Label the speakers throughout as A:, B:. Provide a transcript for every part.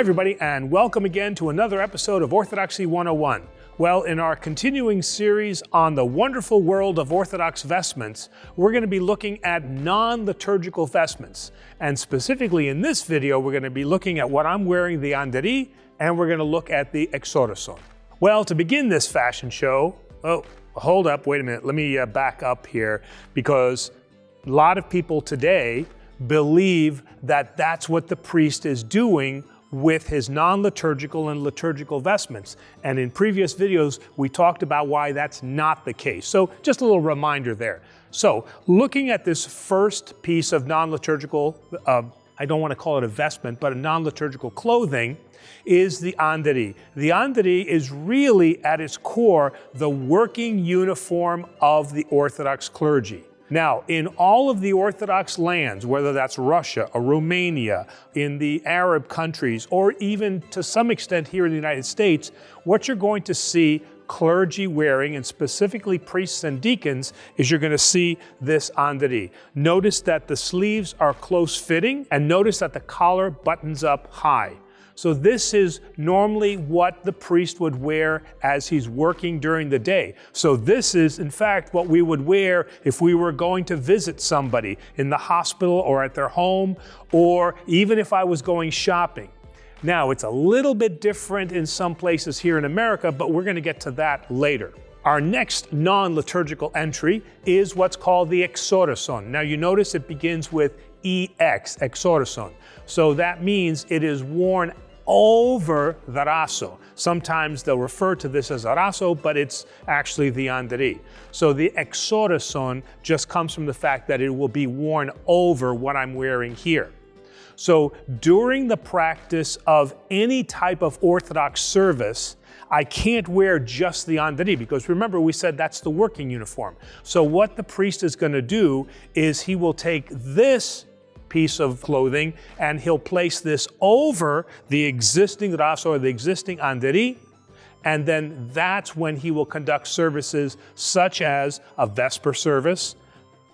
A: Hi everybody, and welcome again to another episode of Orthodoxy 101. Well, in our continuing series on the wonderful world of Orthodox vestments, we're going to be looking at non-liturgical vestments. And specifically in this video, we're going to be looking at what I'm wearing, the anderi, and we're going to look at the exorason. Well, to begin this fashion show, hold up, wait a minute, let me back up here, because a lot of people today believe that that's what the priest is doing with his non-liturgical and liturgical vestments. And in previous videos, we talked about why that's not the case. So just a little reminder there. So looking at this first piece of non-liturgical, I don't want to call it a vestment, but a non-liturgical clothing, is the anderi. The anderi is really at its core the working uniform of the Orthodox clergy. Now, in all of the Orthodox lands, whether that's Russia or Romania, in the Arab countries, or even to some extent here in the United States, what you're going to see clergy wearing, and specifically priests and deacons, is you're going to see this anderi. Notice that the sleeves are close-fitting, and notice that the collar buttons up high. So this is normally what the priest would wear as he's working during the day. So this is, in fact, what we would wear if we were going to visit somebody in the hospital or at their home, or even if I was going shopping. Now, it's a little bit different in some places here in America, but we're going to get to that later. Our next non-liturgical entry is what's called the exorason. Now, you notice it begins with EX, exorason. So that means it is worn over the raso. Sometimes they'll refer to this as a raso, but it's actually the anderi. So the exorason just comes from the fact that it will be worn over what I'm wearing here. So during the practice of any type of Orthodox service, I can't wear just the anderi, because remember we said that's the working uniform. So what the priest is going to do is he will take this piece of clothing and he'll place this over the existing raso or the existing anderi, and then that's when he will conduct services such as a Vesper service.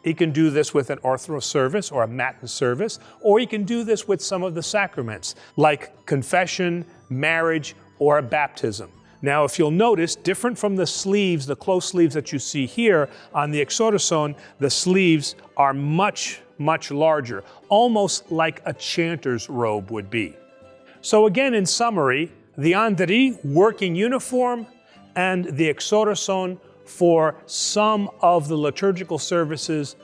A: He can do this with an Orthodox service or a Matin service, or he can do this with some of the sacraments like confession, marriage, or a baptism. Now, if you'll notice, different from the sleeves, the close sleeves that you see here on the exorason, the sleeves are much larger, almost like a chanter's robe would be. So again, in summary, the anderi, working uniform, and the exorason for some of the liturgical services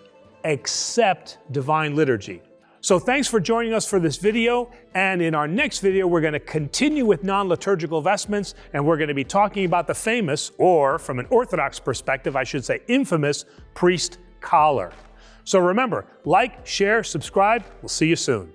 A: except Divine Liturgy. So thanks for joining us for this video, and in our next video we're going to continue with non-liturgical vestments, and we're going to be talking about the famous, or from an Orthodox perspective I should say infamous, priest collar. So remember, like, share, subscribe. We'll see you soon.